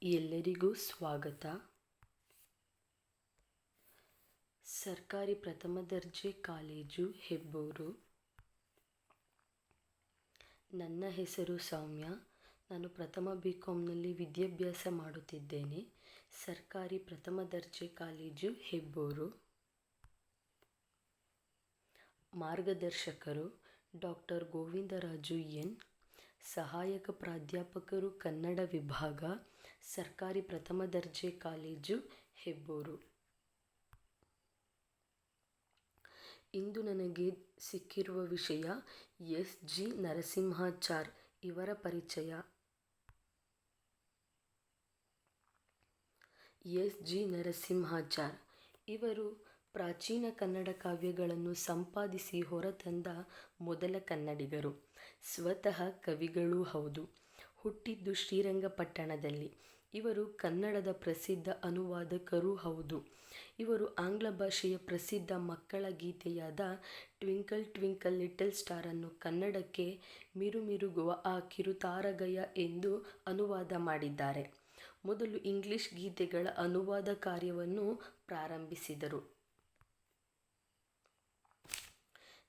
ಎಲ್ಲರಿಗೂ ಸ್ವಾಗತ. ಸರ್ಕಾರಿ ಪ್ರಥಮ ದರ್ಜೆ ಕಾಲೇಜು ಹೆಬ್ಬೂರು. ನನ್ನ ಹೆಸರು ಸೌಮ್ಯ. ನಾನು ಪ್ರಥಮ ಬಿ.ಕಾಮ್ನಲ್ಲಿ ವಿದ್ಯಾಭ್ಯಾಸ ಮಾಡುತ್ತಿದ್ದೇನೆ. ಸರ್ಕಾರಿ ಪ್ರಥಮ ದರ್ಜೆ ಕಾಲೇಜು ಹೆಬ್ಬೂರು. ಮಾರ್ಗದರ್ಶಕರು ಡಾಕ್ಟರ್ ಗೋವಿಂದರಾಜು ಎನ್. ಸಹಾಯಕ ಪ್ರಾಧ್ಯಾಪಕರು ಕನ್ನಡ ವಿಭಾಗ, ಸರ್ಕಾರಿ ಪ್ರಥಮ ದರ್ಜೆ ಕಾಲೇಜು ಹೆಬ್ಬೂರು. ಇಂದು ನನಗೆ ಸಿಕ್ಕಿರುವ ವಿಷಯ ಎಸ್.ಜಿ. ನರಸಿಂಹಾಚಾರ್ ಇವರ ಪರಿಚಯ. ಎಸ್.ಜಿ. ನರಸಿಂಹಾಚಾರ್ ಇವರು ಪ್ರಾಚೀನ ಕನ್ನಡ ಕಾವ್ಯಗಳನ್ನು ಸಂಪಾದಿಸಿ ಹೊರತಂದ ಮೊದಲ ಕನ್ನಡಿಗರು. ಸ್ವತಃ ಕವಿಗಳೂ ಹೌದು. ಹುಟ್ಟಿದ್ದು ಶ್ರೀರಂಗಪಟ್ಟಣದಲ್ಲಿ. ಇವರು ಕನ್ನಡದ ಪ್ರಸಿದ್ಧ ಅನುವಾದಕರೂ ಹೌದು. ಇವರು ಆಂಗ್ಲ ಭಾಷೆಯ ಪ್ರಸಿದ್ಧ ಮಕ್ಕಳ ಗೀತೆಯಾದ ಟ್ವಿಂಕಲ್ ಟ್ವಿಂಕಲ್ ಲಿಟಲ್ ಸ್ಟಾರ್ ಅನ್ನು ಕನ್ನಡಕ್ಕೆ ಮಿರುಮಿರುಗುವ ಆ ಕಿರುತಾರಗಯ ಎಂದು ಅನುವಾದ ಮಾಡಿದ್ದಾರೆ. ಮೊದಲು ಇಂಗ್ಲಿಷ್ ಗೀತೆಗಳ ಅನುವಾದ ಕಾರ್ಯವನ್ನು ಪ್ರಾರಂಭಿಸಿದರು.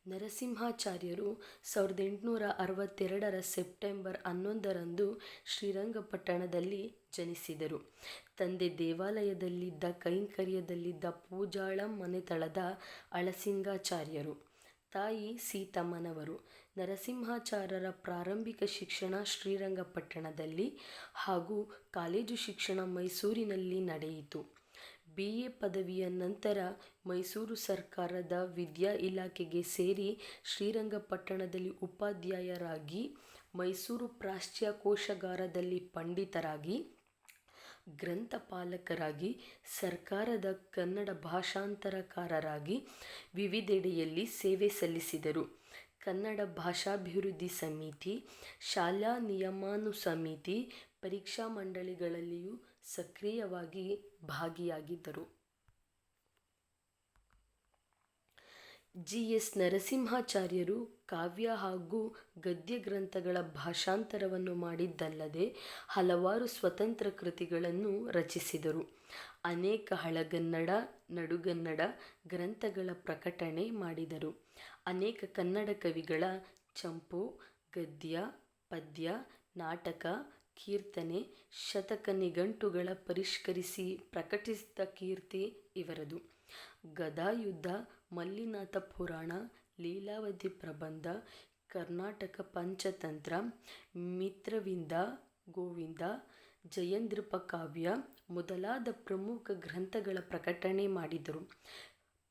ನರಸಿಂಹಾಚಾರ್ಯರು 1862 ಸೆಪ್ಟೆಂಬರ್ 11 ಶ್ರೀರಂಗಪಟ್ಟಣದಲ್ಲಿ ಜನಿಸಿದರು. ತಂದೆ ದೇವಾಲಯದಲ್ಲಿದ್ದ ಕೈಂಕರ್ಯದಲ್ಲಿದ್ದ ಪೂಜಾಳಂ ಮನೆತಳದ ಅಳಸಿಂಗಾಚಾರ್ಯರು. ತಾಯಿ ಸೀತಮ್ಮನವರು. ನರಸಿಂಹಾಚಾರ್ಯರ ಪ್ರಾರಂಭಿಕ ಶಿಕ್ಷಣ ಶ್ರೀರಂಗಪಟ್ಟಣದಲ್ಲಿ ಹಾಗೂ ಕಾಲೇಜು ಶಿಕ್ಷಣ ಮೈಸೂರಿನಲ್ಲಿ ನಡೆಯಿತು. ಬಿ.ಎ. ಪದವಿಯ ನಂತರ ಮೈಸೂರು ಸರ್ಕಾರದ ವಿದ್ಯಾ ಇಲಾಖೆಗೆ ಸೇರಿ ಶ್ರೀರಂಗಪಟ್ಟಣದಲ್ಲಿ ಉಪಾಧ್ಯಾಯರಾಗಿ, ಮೈಸೂರು ಪ್ರಾಚ್ಯ ಕೋಶಾಗಾರದಲ್ಲಿ ಪಂಡಿತರಾಗಿ, ಗ್ರಂಥಪಾಲಕರಾಗಿ, ಸರ್ಕಾರದ ಕನ್ನಡ ಭಾಷಾಂತರಕಾರರಾಗಿ ವಿವಿಧೆಡೆಯಲ್ಲಿ ಸೇವೆ ಸಲ್ಲಿಸಿದರು. ಕನ್ನಡ ಭಾಷಾಭಿವೃದ್ಧಿ ಸಮಿತಿ, ಶಾಲಾ ನಿಯಮಾನು ಸಮಿತಿ, ಪರೀಕ್ಷಾ ಮಂಡಳಿಗಳಲ್ಲಿಯೂ ಸಕ್ರಿಯವಾಗಿ ಭಾಗಿಯಾಗಿದ್ದರು. ಜಿ. ಎಸ್. ನರಸಿಂಹಾಚಾರ್ಯರು ಕಾವ್ಯ ಹಾಗೂ ಗದ್ಯ ಗ್ರಂಥಗಳ ಭಾಷಾಂತರವನ್ನು ಮಾಡಿದ್ದಲ್ಲದೆ ಹಲವಾರು ಸ್ವತಂತ್ರ ಕೃತಿಗಳನ್ನು ರಚಿಸಿದರು. ಅನೇಕ ಹಳಗನ್ನಡ, ನಡುಗನ್ನಡ ಗ್ರಂಥಗಳ ಪ್ರಕಟಣೆ ಮಾಡಿದರು. ಅನೇಕ ಕನ್ನಡ ಕವಿಗಳ ಚಂಪು, ಗದ್ಯ, ಪದ್ಯ, ನಾಟಕ, ಕೀರ್ತನೆ, ಶತಕ ನಿಘಂಟುಗಳ ಪರಿಷ್ಕರಿಸಿ ಪ್ರಕಟಿಸಿದ ಕೀರ್ತಿ ಇವರದು. ಗದಾಯುದ್ಧ, ಮಲ್ಲಿನಾಥ ಪುರಾಣ, ಲೀಲಾವತಿ ಪ್ರಬಂಧ, ಕರ್ನಾಟಕ ಪಂಚತಂತ್ರ, ಮಿತ್ರವಿಂದ ಗೋವಿಂದ, ಜಯಂದ್ರಿಪ ಕಾವ್ಯ ಮೊದಲಾದ ಪ್ರಮುಖ ಗ್ರಂಥಗಳ ಪ್ರಕಟಣೆ ಮಾಡಿದರು.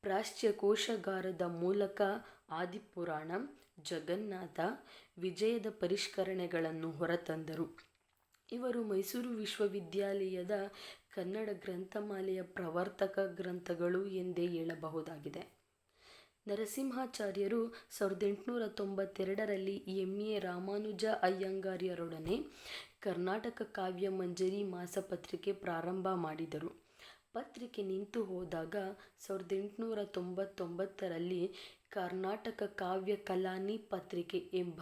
ಪ್ರಾಚ್ಯ ಕೋಶಾಗಾರದ ಮೂಲಕ ಆದಿಪುರಾಣ, ಜಗನ್ನಾಥ, ವಿಜಯದ ಪರಿಷ್ಕರಣೆಗಳನ್ನು ಹೊರತಂದರು. ಇವರು ಮೈಸೂರು ವಿಶ್ವವಿದ್ಯಾಲಯದ ಕನ್ನಡ ಗ್ರಂಥಮಾಲೆಯ ಪ್ರವರ್ತಕ ಗ್ರಂಥಗಳು ಎಂದೇ ಹೇಳಬಹುದಾಗಿದೆ. ನರಸಿಂಹಾಚಾರ್ಯರು 1892 ಎಂ.ಎ. ರಾಮಾನುಜ ಅಯ್ಯಂಗಾರ್ಯರೊಡನೆ ಕರ್ನಾಟಕ ಕಾವ್ಯ ಮಂಜರಿ ಮಾಸಪತ್ರಿಕೆ ಪ್ರಾರಂಭ ಮಾಡಿದರು. ಪತ್ರಿಕೆ ನಿಂತು ಹೋದಾಗ 1899 ಕರ್ನಾಟಕ ಕಾವ್ಯ ಕಲಾನಿ ಪತ್ರಿಕೆ ಎಂಬ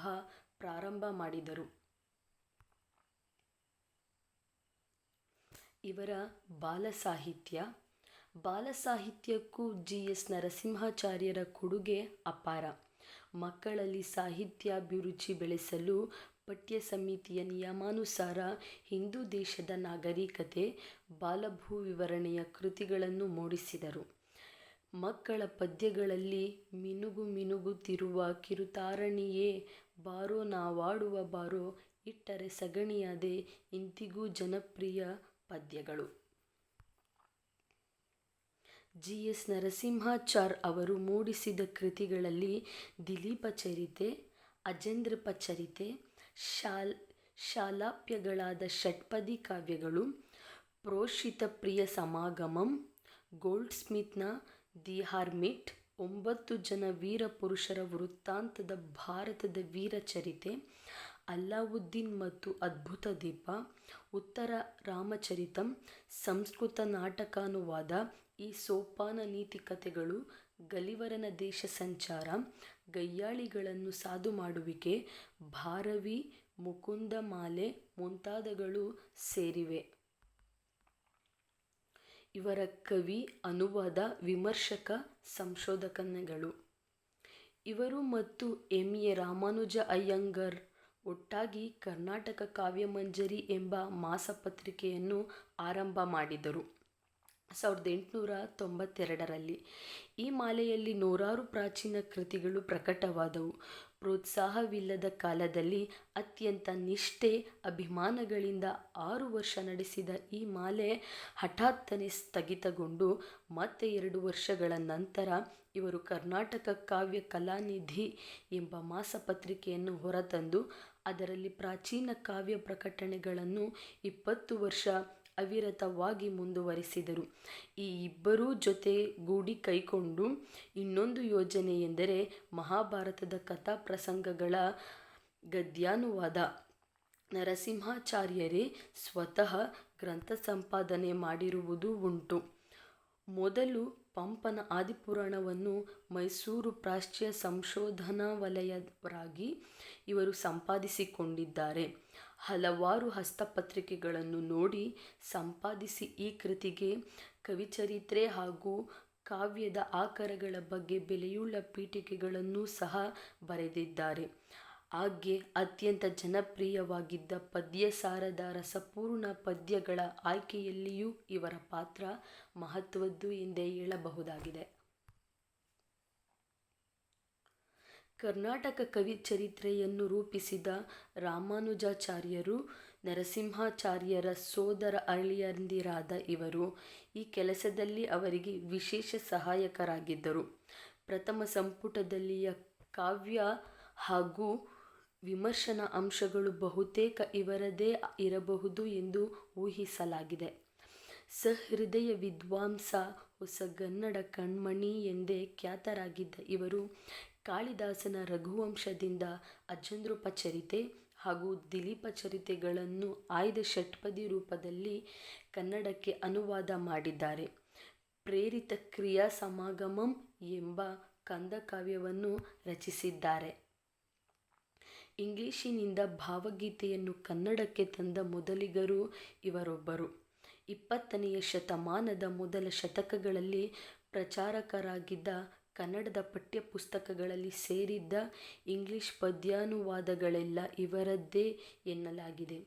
ಪ್ರಾರಂಭ ಮಾಡಿದರು. ಇವರ ಬಾಲಸಾಹಿತ್ಯಕ್ಕೂ ಜಿ. ಎಸ್. ನರಸಿಂಹಾಚಾರ್ಯರ ಕೊಡುಗೆ ಅಪಾರ. ಮಕ್ಕಳಲ್ಲಿ ಸಾಹಿತ್ಯಾಭಿರುಚಿ ಬೆಳೆಸಲು ಪಠ್ಯ ಸಮಿತಿಯ ನಿಯಮಾನುಸಾರ ಹಿಂದೂ ದೇಶದ ನಾಗರಿಕತೆ, ಬಾಲಭೂ ವಿವರಣೆಯ ಕೃತಿಗಳನ್ನು ಮೂಡಿಸಿದರು. ಮಕ್ಕಳ ಪದ್ಯಗಳಲ್ಲಿ ಮಿನುಗು ಮಿನುಗುತ್ತಿರುವ ಕಿರುತಾರಣಿಯೇ ಬಾರೋ ನಾವಾಡುವ ಬಾರೋ, ಇಟ್ಟರೆ ಸಗಣಿಯಾದೆ ಇಂದಿಗೂ ಜನಪ್ರಿಯ ಪದ್ಯಗಳು. ಜಿ. ಎಸ್. ನರಸಿಂಹಾಚಾರ್ ಅವರು ಮೂಡಿಸಿದ ಕೃತಿಗಳಲ್ಲಿ ದಿಲೀಪ ಚರಿತೆ, ಅಜೇಂದ್ರಪ ಚರಿತೆ, ಶಾಲಾಪ್ಯಗಳಾದ ಷಟ್ಪದಿ ಕಾವ್ಯಗಳು, ಪ್ರೋಷಿತ ಪ್ರಿಯ ಸಮಾಗಮಂ, ಗೋಲ್ಡ್ ಸ್ಮಿತ್ನ ದಿ ಹರ್ಮಿಟ್, 9 ಜನ ವೀರ ಪುರುಷರ ವೃತ್ತಾಂತದ ಭಾರತದ ವೀರ ಚರಿತೆ, ಅಲ್ಲಾವುದ್ದೀನ್ ಮತ್ತು ಅದ್ಭುತ ದೀಪ, ಉತ್ತರ ರಾಮಚರಿತಂ, ಸಂಸ್ಕೃತ ನಾಟಕಾನುವಾದ, ಈ ಸೋಪಾನ ನೀತಿ ಕಥೆಗಳು, ಗಲಿವರನ ದೇಶ ಸಂಚಾರ, ಗಯ್ಯಾಳಿಗಳನ್ನು ಸಾಧು ಮಾಡುವಿಕೆ, ಭಾರವಿ, ಮುಕುಂದ ಮಾಲೆ ಮುಂತಾದಗಳು ಸೇರಿವೆ. ಇವರ ಕವಿ, ಅನುವಾದ, ವಿಮರ್ಶಕ, ಸಂಶೋಧಕಗಳು. ಇವರು ಮತ್ತು ಎಂ. ಎ. ರಾಮಾನುಜ ಅಯ್ಯಂಗಾರ್ ಒಟ್ಟಾಗಿ ಕರ್ನಾಟಕ ಕಾವ್ಯಮಂಜರಿ ಎಂಬ ಮಾಸಪತ್ರಿಕೆಯನ್ನು ಆರಂಭ ಮಾಡಿದರು 1892ರಲ್ಲಿ. ಈ ಮಾಲೆಯಲ್ಲಿ ನೂರಾರು ಪ್ರಾಚೀನ ಕೃತಿಗಳು ಪ್ರಕಟವಾದವು. ಪ್ರೋತ್ಸಾಹವಿಲ್ಲದ ಕಾಲದಲ್ಲಿ ಅತ್ಯಂತ ನಿಷ್ಠೆ, ಅಭಿಮಾನಗಳಿಂದ 6 ವರ್ಷ ನಡೆಸಿದ ಈ ಮಾಲೆ ಹಠಾತ್ತನೆ ಸ್ಥಗಿತಗೊಂಡು ಮತ್ತೆ 2 ವರ್ಷಗಳ ನಂತರ ಇವರು ಕರ್ನಾಟಕ ಕಾವ್ಯ ಕಲಾನಿಧಿ ಎಂಬ ಮಾಸಪತ್ರಿಕೆಯನ್ನು ಹೊರತಂದು ಅದರಲ್ಲಿ ಪ್ರಾಚೀನ ಕಾವ್ಯ ಪ್ರಕಟಣೆಗಳನ್ನು 20 ವರ್ಷ ಅವಿರತವಾಗಿ ಮುಂದುವರಿಸಿದರು. ಈ ಇಬ್ಬರೂ ಜೊತೆಗೂಡಿ ಕೈಗೊಂಡು ಇನ್ನೊಂದು ಯೋಜನೆ ಎಂದರೆ ಮಹಾಭಾರತದ ಕಥಾಪ್ರಸಂಗಗಳ ಗದ್ಯಾನುವಾದ. ನರಸಿಂಹಾಚಾರ್ಯರೇ ಸ್ವತಃ ಗ್ರಂಥ ಸಂಪಾದನೆ ಮಾಡಿರುವುದೂ ಉಂಟು. ಮೊದಲು ಪಂಪನ ಆದಿಪುರಾಣವನ್ನು ಮೈಸೂರು ಪ್ರಾಚ್ಯ ಸಂಶೋಧನಾ ವಲಯವರಾಗಿ ಇವರು ಸಂಪಾದಿಸಿಕೊಂಡಿದ್ದಾರೆ. ಹಲವಾರು ಹಸ್ತಪತ್ರಿಕೆಗಳನ್ನು ನೋಡಿ ಸಂಪಾದಿಸಿ ಈ ಕೃತಿಗೆ ಕವಿಚರಿತ್ರೆ ಹಾಗೂ ಕಾವ್ಯದ ಆಕರಗಳ ಬಗ್ಗೆ ಬೆಲೆಯುಳ್ಳ ಪೀಠಿಕೆಗಳನ್ನೂ ಸಹ ಬರೆದಿದ್ದಾರೆ. ಹಾಗೆ ಅತ್ಯಂತ ಜನಪ್ರಿಯವಾಗಿದ್ದ ಪದ್ಯಸಾರದ ರಸಪೂರ್ಣ ಪದ್ಯಗಳ ಆಯ್ಕೆಯಲ್ಲಿಯೂ ಇವರ ಪಾತ್ರ ಮಹತ್ವದ್ದು ಎಂದೇ ಹೇಳಬಹುದಾಗಿದೆ. ಕರ್ನಾಟಕ ಕವಿಚರಿತ್ರೆಯನ್ನು ರೂಪಿಸಿದ ರಾಮಾನುಜಾಚಾರ್ಯರು ನರಸಿಂಹಾಚಾರ್ಯರ ಸೋದರ ಅಳಿಯಂದಿರಾದ ಇವರು ಈ ಕೆಲಸದಲ್ಲಿ ಅವರಿಗೆ ವಿಶೇಷ ಸಹಾಯಕರಾಗಿದ್ದರು. ಪ್ರಥಮ ಸಂಪುಟದಲ್ಲಿಯ ಕಾವ್ಯ ಹಾಗೂ ವಿಮರ್ಶನ ಅಂಶಗಳು ಬಹುತೇಕ ಇವರದೇ ಇರಬಹುದು ಎಂದು ಊಹಿಸಲಾಗಿದೆ. ಸಹೃದಯ ವಿದ್ವಾಂಸ, ಹೊಸಗನ್ನಡ ಕಣ್ಮಣಿ ಎಂದೇ ಖ್ಯಾತರಾಗಿದ್ದ ಇವರು ಕಾಳಿದಾಸನ ರಘುವಂಶದಿಂದ ಅಜಂದ್ರೋಪಚರಿತೆ ಹಾಗೂ ದಿಲೀಪ ಚರಿತೆಗಳನ್ನು ಆಯ್ದ ಷಟ್ಪದಿ ರೂಪದಲ್ಲಿ ಕನ್ನಡಕ್ಕೆ ಅನುವಾದ ಮಾಡಿದ್ದಾರೆ. ಪ್ರೇರಿತ ಕ್ರಿಯಾ ಸಮಾಗಮಂ ಎಂಬ ಕಂದಕಾವ್ಯವನ್ನು ರಚಿಸಿದ್ದಾರೆ. ಇಂಗ್ಲಿಶಿನಿಂದ ಭಾವಗೀತೆಯನ್ನು ಕನ್ನಡಕ್ಕೆ ತಂದ ಮೊದಲಿಗರು ಇವರೊಬ್ಬರು. 20ನೇ ಶತಮಾನದ ಮೊದಲ ಶತಕಗಳಲ್ಲಿ ಪ್ರಚಾರಕರಾಗಿದ್ದ ಕನ್ನಡದ ಪಠ್ಯಪುಸ್ತಕಗಳಲ್ಲಿ ಸೇರಿದ್ದ ಇಂಗ್ಲಿಷ್ ಪದ್ಯಾನುವಾದಗಳೆಲ್ಲ ಇವರದ್ದೇ ಎನ್ನಲಾಗಿದೆ.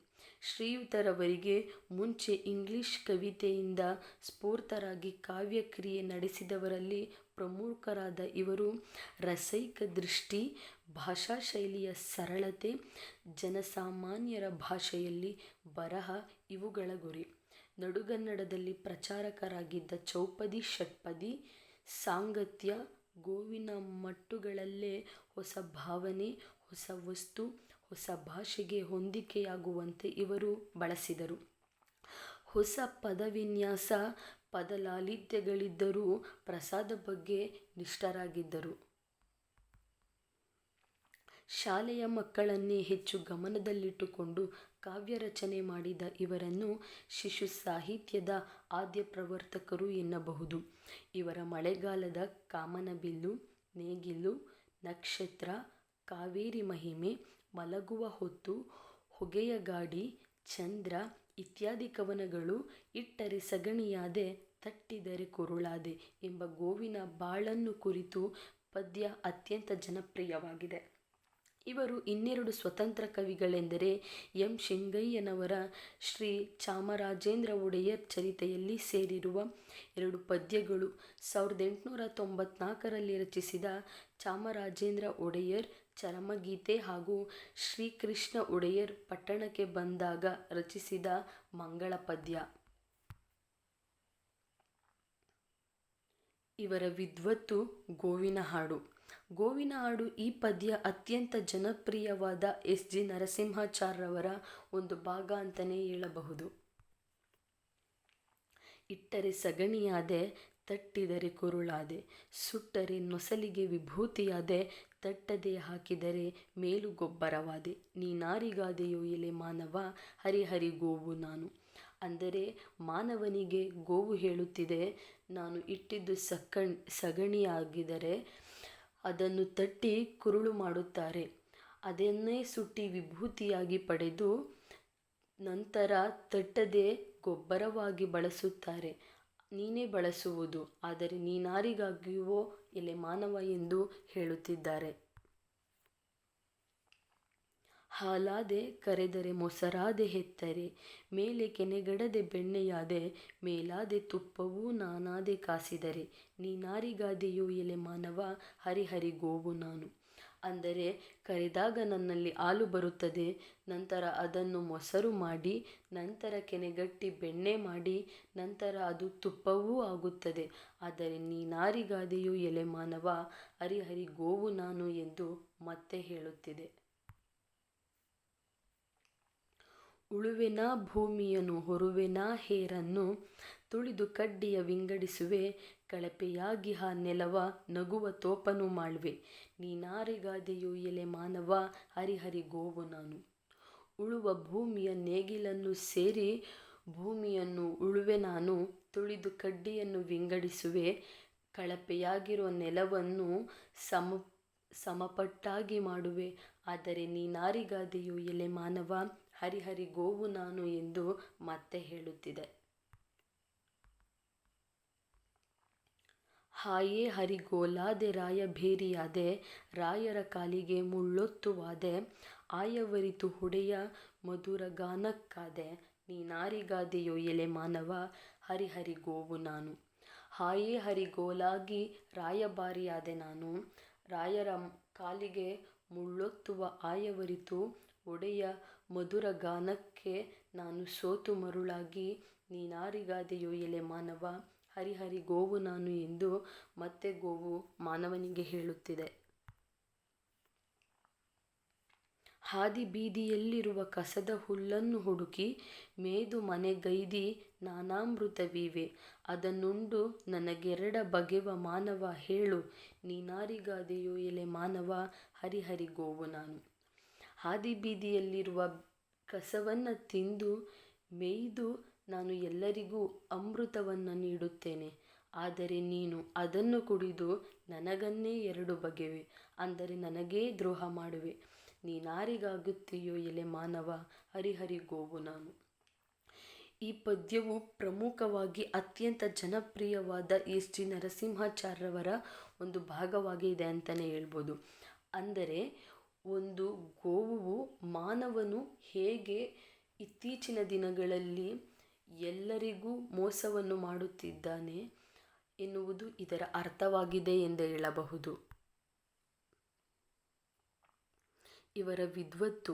ಶ್ರೀಯುತರವರಿಗೆ ಮುಂಚೆ ಇಂಗ್ಲಿಷ್ ಕವಿತೆಯಿಂದ ಸ್ಫೂರ್ತರಾಗಿ ಕಾವ್ಯಕ್ರಿಯೆ ನಡೆಸಿದವರಲ್ಲಿ ಪ್ರಮುಖರಾದ ಇವರು ರಸೈಕ ದೃಷ್ಟಿ, ಭಾಷಾಶೈಲಿಯ ಸರಳತೆ, ಜನಸಾಮಾನ್ಯರ ಭಾಷೆಯಲ್ಲಿ ಬರಹ ಇವುಗಳ ಗುರಿ. ನಡುಗನ್ನಡದಲ್ಲಿ ಪ್ರಚಾರಕರಾಗಿದ್ದ ಚೌಪದಿ, ಷಟ್ಪದಿ, ಸಾಂಗತ್ಯ, ಗೋವಿನ ಮಟ್ಟುಗಳಲ್ಲೇ ಹೊಸ ಭಾವನೆ, ಹೊಸ ವಸ್ತು, ಹೊಸ ಭಾಷೆಗೆ ಹೊಂದಿಕೆಯಾಗುವಂತೆ ಇವರು ಬಳಸಿದರು. ಹೊಸ ಪದವಿನ್ಯಾಸ, ಪದಲಾಲಿತ್ಯಗಳಿದ್ದರೂ ಪ್ರಸಾದ ಬಗ್ಗೆ ನಿಷ್ಠರಾಗಿದ್ದರು. ಶಾಲೆಯ ಮಕ್ಕಳನ್ನೇ ಹೆಚ್ಚು ಗಮನದಲ್ಲಿಟ್ಟುಕೊಂಡು ಕಾವ್ಯರಚನೆ ಮಾಡಿದ ಇವರನ್ನು ಶಿಶು ಸಾಹಿತ್ಯದ ಆದ್ಯ ಪ್ರವರ್ತಕರು ಎನ್ನಬಹುದು. ಇವರ ಮಳೆಗಾಲದ ಕಾಮನಬಿಲ್ಲು, ನೇಗಿಲು, ನಕ್ಷತ್ರ, ಕಾವೇರಿ ಮಹಿಮೆ, ಮಲಗುವ ಹೊತ್ತು, ಹೊಗೆಯ ಗಾಡಿ, ಚಂದ್ರ ಇತ್ಯಾದಿ ಕವನಗಳು, ಇಟ್ಟರೆ ಸಗಣಿಯಾದೆ, ತಟ್ಟಿದರೆ ಕುರುಳಾದೆ ಎಂಬ ಗೋವಿನ ಬಾಳನ್ನು ಕುರಿತು ಪದ್ಯ ಅತ್ಯಂತ ಜನಪ್ರಿಯವಾಗಿದೆ. ಇವರು ಇನ್ನೆರಡು ಸ್ವತಂತ್ರ ಕವಿಗಳೆಂದರೆ ಎಂ. ಶಿಂಗಯ್ಯನವರ ಶ್ರೀ ಚಾಮರಾಜೇಂದ್ರ ಒಡೆಯರ್ ಚರಿತೆಯಲ್ಲಿ ಸೇರಿರುವ 2 ಪದ್ಯಗಳು, 1894ರಲ್ಲಿ ರಚಿಸಿದ ಚಾಮರಾಜೇಂದ್ರ ಒಡೆಯರ್ ಚರಮಗೀತೆ ಹಾಗೂ ಶ್ರೀಕೃಷ್ಣ ಒಡೆಯರ್ ಪಟ್ಟಣಕ್ಕೆ ಬಂದಾಗ ರಚಿಸಿದ ಮಂಗಳ ಪದ್ಯ. ಇವರ ವಿದ್ವತ್ತು ಗೋವಿನ ಹಾಡು. ಗೋವಿನ ಹಾಡು ಈ ಪದ್ಯ ಅತ್ಯಂತ ಜನಪ್ರಿಯವಾದ ಎಸ್. ಜಿ. ನರಸಿಂಹಾಚಾರ್ಯವರ ಒಂದು ಭಾಗ ಅಂತಲೇ ಹೇಳಬಹುದು. ಇಟ್ಟರೆ ಸಗಣಿಯಾದೆ, ತಟ್ಟಿದರೆ ಕುರುಳಾದೆ, ಸುಟ್ಟರೆ ನೊಸಲಿಗೆ ವಿಭೂತಿಯಾದೆ, ತಟ್ಟದೆ ಹಾಕಿದರೆ ಮೇಲು ಗೊಬ್ಬರವಾದೆ, ನೀನಾರಿಗಾದೆಯೋ ಎಲೆ ಮಾನವ, ಹರಿಹರಿ ಗೋವು ನಾನು. ಅಂದರೆ ಮಾನವನಿಗೆ ಗೋವು ಹೇಳುತ್ತಿದೆ, ನಾನು ಇಟ್ಟಿದ್ದು ಸಗಣಿಯಾಗಿದ್ದರೆ ಅದನ್ನು ತಟ್ಟಿ ಕುರುಳು ಮಾಡುತ್ತಾರೆ, ಅದನ್ನೇ ಸುಟ್ಟಿ ವಿಭೂತಿಯಾಗಿ ಪಡೆದು ನಂತರ ತಟ್ಟದೆ ಗೊಬ್ಬರವಾಗಿ ಬಳಸುತ್ತಾರೆ. ನೀನೇ ಬಳಸುವುದು, ಆದರೆ ನೀನಾರಿಗಾಗಿಯೋ ಎಲೆ ಮಾನವ ಎಂದು ಹೇಳುತ್ತಿದ್ದಾರೆ. ಹಾಲಾದೆ ಕರೆದರೆ ಮೊಸರಾದೆ ಹೆತ್ತರೆ, ಮೇಲೆ ಕೆನೆಗಡದೆ ಬೆಣ್ಣೆಯಾದೆ, ಮೇಲಾದೆ ತುಪ್ಪವೂ ನಾನಾದೆ ಕಾಸಿದರೆ, ನೀನಾರಿಗಾದೆಯೋ ಎಲೆ ಮಾನವ, ಹರಿಹರಿ ಗೋವು ನಾನು. ಅಂದರೆ ಕರೆದಾಗ ನನ್ನಲ್ಲಿ ಹಾಲು ಬರುತ್ತದೆ, ನಂತರ ಅದನ್ನು ಮೊಸರು ಮಾಡಿ, ನಂತರ ಕೆನೆಗಟ್ಟಿ ಬೆಣ್ಣೆ ಮಾಡಿ, ನಂತರ ಅದು ತುಪ್ಪವೂ ಆಗುತ್ತದೆ. ಆದರೆ ನೀನಾರಿಗಾದೆಯೋ ಎಲೆ ಮಾನವ, ಹರಿಹರಿ ಗೋವು ನಾನು ಎಂದು ಮತ್ತೆ ಹೇಳುತ್ತಿದೆ. ಉಳುವೆನಾ ಭೂಮಿಯನ್ನು ಹೊರುವೆನಾ ಹೇರನ್ನು, ತುಳಿದು ಕಡ್ಡಿಯ ವಿಂಗಡಿಸುವೆ, ಕಳಪೆಯಾಗಿ ಆ ನೆಲವ ನಗುವ ತೋಪನು ಮಾಡ್ವೆ, ನೀನಾರಿಗಾದೆಯೋ ಎಲೆ ಮಾನವ, ಹರಿಹರಿ ಗೋವು ನಾನು. ಉಳುವ ಭೂಮಿಯ ನೇಗಿಲನ್ನು ಸೇರಿ ಭೂಮಿಯನ್ನು ಉಳುವೆ ನಾನು, ತುಳಿದು ಕಡ್ಡಿಯನ್ನು ವಿಂಗಡಿಸುವೆ, ಕಳಪೆಯಾಗಿರುವ ನೆಲವನ್ನು ಸಮಪಟ್ಟಾಗಿ ಮಾಡುವೆ, ಆದರೆ ನೀನಾರಿಗಾದೆಯೋ ಎಲೆ ಮಾನವ, ಹರಿಹರಿ ಗೋವು ನಾನು ಎಂದು ಮತ್ತೆ ಹೇಳುತ್ತಿದೆ. ಹಾಯೇ ಹರಿಗೋಲಾದೆ ರಾಯಭೇರಿಯಾದೆ, ರಾಯರ ಕಾಲಿಗೆ ಮುಳ್ಳೊತ್ತುವಾದೆ, ಆಯವರಿತು ಹೊಡೆಯ ಮಧುರ ಗಾನಕ್ಕಾದೆ, ನೀನಾರಿಗಾದೆಯೋ ಎಲೆ ಮಾನವ, ಹರಿಹರಿ ಗೋವು ನಾನು. ಹಾಯೇ ಹರಿಗೋಲಾಗಿ ರಾಯಭಾರಿಯಾದೆ ನಾನು, ರಾಯರ ಕಾಲಿಗೆ ಮುಳ್ಳೊತ್ತುವ ಆಯವರಿತು ಒಡೆಯ ಮಧುರ ಗಾನಕ್ಕೆ ನಾನು ಸೋತು ಮರುಳಾಗಿ, ನೀನಾರಿಗಾದೆಯೋ ಎಲೆ ಮಾನವ, ಹರಿಹರಿ ಗೋವು ನಾನು ಎಂದು ಮತ್ತೆ ಗೋವು ಮಾನವನಿಗೆ ಹೇಳುತ್ತಿದೆ. ಹಾದಿ ಬೀದಿಯಲ್ಲಿರುವ ಕಸದ ಹುಲ್ಲನ್ನು ಹುಡುಕಿ ಮೇದು ಮನೆಗೈದಿ ನಾನಾಮೃತವಿವೆ, ಅದನ್ನುಂಡು ನನಗೆರಡ ಬಗೆವ ಮಾನವ ಹೇಳು, ನೀನಾರಿಗಾದೆಯೋ ಎಲೆ ಮಾನವ, ಹರಿಹರಿ ಗೋವು ನಾನು. ಹಾದಿ ಬೀದಿಯಲ್ಲಿರುವ ಕಸವನ್ನು ತಿಂದು ಮೇಯ್ದು ನಾನು ಎಲ್ಲರಿಗೂ ಅಮೃತವನ್ನು ನೀಡುತ್ತೇನೆ, ಆದರೆ ನೀನು ಅದನ್ನು ಕುಡಿದು ನನಗನ್ನೇ ಎರಡು ಬಗೆವೆ, ಅಂದರೆ ನನಗೇ ದ್ರೋಹ ಮಾಡುವೆ, ನೀನಾರಿಗಾಗುತ್ತೀಯೋ ಎಲೆ ಮಾನವ, ಹರಿಹರಿ ಗೋವು ನಾನು. ಈ ಪದ್ಯವು ಪ್ರಮುಖವಾಗಿ ಅತ್ಯಂತ ಜನಪ್ರಿಯವಾದ ಎಸ್ ಜಿ ನರಸಿಂಹಾಚಾರ್ಯವರ ಒಂದು ಭಾಗವಾಗಿದೆ ಅಂತಲೇ ಹೇಳ್ಬೋದು. ಅಂದರೆ ಒಂದು ಗೋವು ಮಾನವನು ಹೇಗೆ ಇತ್ತೀಚಿನ ದಿನಗಳಲ್ಲಿ ಎಲ್ಲರಿಗೂ ಮೋಸವನ್ನು ಮಾಡುತ್ತಿದ್ದಾನೆ ಎನ್ನುವುದು ಇದರ ಅರ್ಥವಾಗಿದೆ ಎಂದು ಹೇಳಬಹುದು. ಇವರ ವಿದ್ವತ್ತು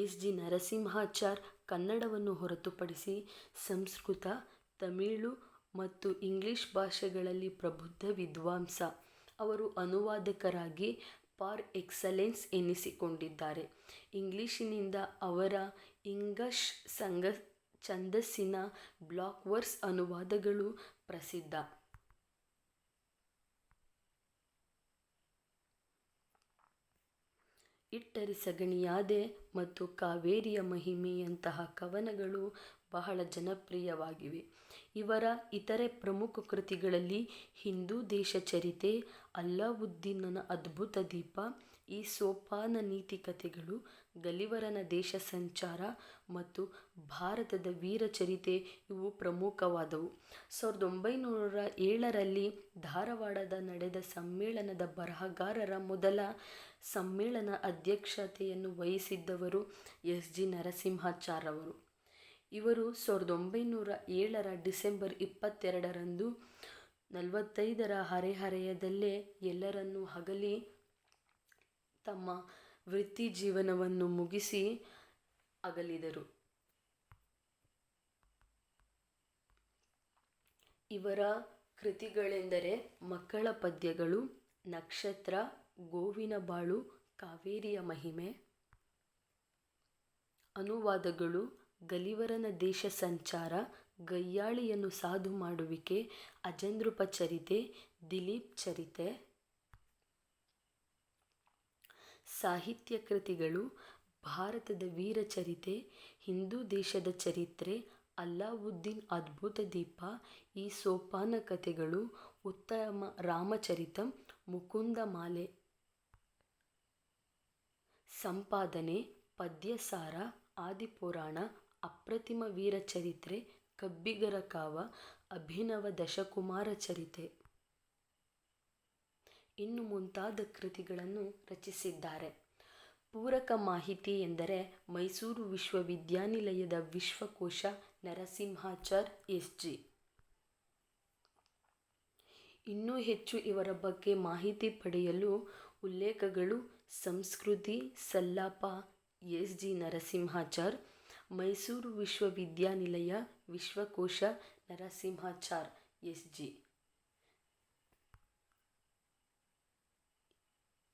ಎಸ್ ಜಿ ನರಸಿಂಹಾಚಾರ್ ಕನ್ನಡವನ್ನು ಹೊರತುಪಡಿಸಿ ಸಂಸ್ಕೃತ, ತಮಿಳು ಮತ್ತು ಇಂಗ್ಲಿಷ್ ಭಾಷೆಗಳಲ್ಲಿ ಪ್ರಬುದ್ಧ ವಿದ್ವಾಂಸ. ಅವರು ಅನುವಾದಕರಾಗಿ ಪಾರ್ ಎಕ್ಸಲೆನ್ಸ್ ಎನಿಸಿಕೊಂಡಿದ್ದಾರೆ. ಇಂಗ್ಲಿಷಿನಿಂದ ಅವರ ಇಂಗ್ಲಿಷ್ ಛಂದಸ್ಸಿನ ಬ್ಲಾಕ್ ವರ್ಸ್ ಅನುವಾದಗಳು ಪ್ರಸಿದ್ಧ. ಇಟ್ಟರೆ ಸಗಣಿಯಾದೆ ಮತ್ತು ಕಾವೇರಿಯ ಮಹಿಮೆಯಂತಹ ಕವನಗಳು ಬಹಳ ಜನಪ್ರಿಯವಾಗಿವೆ. ಇವರ ಇತರೆ ಪ್ರಮುಖ ಕೃತಿಗಳಲ್ಲಿ ಹಿಂದೂ ದೇಶ ಚರಿತೆ, ಅಲ್ಲಾವುದ್ದೀನನ ಅದ್ಭುತ ದೀಪ, ಈ ಸೋಪಾನ ನೀತಿ ಕಥೆಗಳು, ಗಲಿವರನ ದೇಶ ಸಂಚಾರ ಮತ್ತು ಭಾರತದ ವೀರ ಚರಿತೆ ಇವು ಪ್ರಮುಖವಾದವು. 1907ರಲ್ಲಿ ಧಾರವಾಡದ ನಡೆದ ಸಮ್ಮೇಳನದ ಬರಹಗಾರರ ಮೊದಲ ಸಮ್ಮೇಳನ ಅಧ್ಯಕ್ಷತೆಯನ್ನು ವಹಿಸಿದ್ದವರು ಎಸ್ ಜಿ ನರಸಿಂಹಾಚಾರ್ಯವರು. ಇವರು 1907ರ ಡಿಸೆಂಬರ್ 22ರಂದು 45ರ ಹರೆಹರೆಯದಲ್ಲೇ ಎಲ್ಲರನ್ನೂ ಅಗಲಿ ತಮ್ಮ ವೃತ್ತಿ ಜೀವನವನ್ನು ಮುಗಿಸಿ ಅಗಲಿದರು. ಇವರ ಕೃತಿಗಳೆಂದರೆ ಮಕ್ಕಳ ಪದ್ಯಗಳು, ನಕ್ಷತ್ರ, ಗೋವಿನ ಬಾಳು, ಕಾವೇರಿಯ ಮಹಿಮೆ. ಅನುವಾದಗಳು ಗಲಿವರನ ದೇಶ ಸಂಚಾರ, ಗಯ್ಯಾಳಿಯನ್ನು ಸಾಧು ಮಾಡುವಿಕೆ, ಅಜಂದ್ರೂಪ ಚರಿತೆ, ದಿಲೀಪ್ ಚರಿತೆ. ಸಾಹಿತ್ಯ ಕೃತಿಗಳು ಭಾರತದ ವೀರ ಚರಿತೆ, ಹಿಂದೂ ದೇಶದ ಚರಿತ್ರೆ, ಅಲ್ಲಾವುದ್ದೀನ್ ಅದ್ಭುತ ದೀಪ, ಈ ಸೋಪಾನ ಕಥೆಗಳು, ಉತ್ತಮ ರಾಮಚರಿತಂ, ಮುಕುಂದ ಮಾಲೆ. ಸಂಪಾದನೆ ಪದ್ಯಸಾರ, ಆದಿಪುರಾಣ, ಅಪ್ರತಿಮ ವೀರಚರಿತ್ರೆ, ಕಬ್ಬಿಗರ ಕಾವ, ಅಭಿನವ ದಶಕುಮಾರ ಚರಿತೆ ಇನ್ನು ಮುಂತಾದ ಕೃತಿಗಳನ್ನು ರಚಿಸಿದ್ದಾರೆ. ಪೂರಕ ಮಾಹಿತಿ ಎಂದರೆ ಮೈಸೂರು ವಿಶ್ವವಿದ್ಯಾನಿಲಯದ ವಿಶ್ವಕೋಶ ನರಸಿಂಹಾಚಾರ್ ಎಸ್.ಜಿ. ಇನ್ನೂ ಹೆಚ್ಚು ಇವರ ಬಗ್ಗೆ ಮಾಹಿತಿ ಪಡೆಯಲು ಉಲ್ಲೇಖಗಳು ಸಂಸ್ಕೃತಿ ಸಲ್ಲಾಪ ಎಸ್.ಜಿ. ನರಸಿಂಹಾಚಾರ್, ಮೈಸೂರು ವಿಶ್ವವಿದ್ಯಾನಿಲಯ ವಿಶ್ವಕೋಶ ನರಸಿಂಹಾಚಾರ್ ಎಸ್.ಜಿ.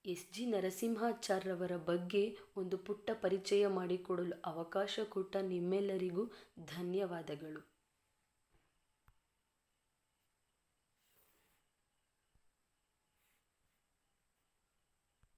ಎಸ್.ಜಿ. ನರಸಿಂಹಾಚಾರ್ರವರ ಬಗ್ಗೆ ಒಂದು ಪುಟ್ಟ ಪರಿಚಯ ಮಾಡಿಕೊಡಲು ಅವಕಾಶ ಕೊಟ್ಟ ನಿಮ್ಮೆಲ್ಲರಿಗೂ ಧನ್ಯವಾದಗಳು.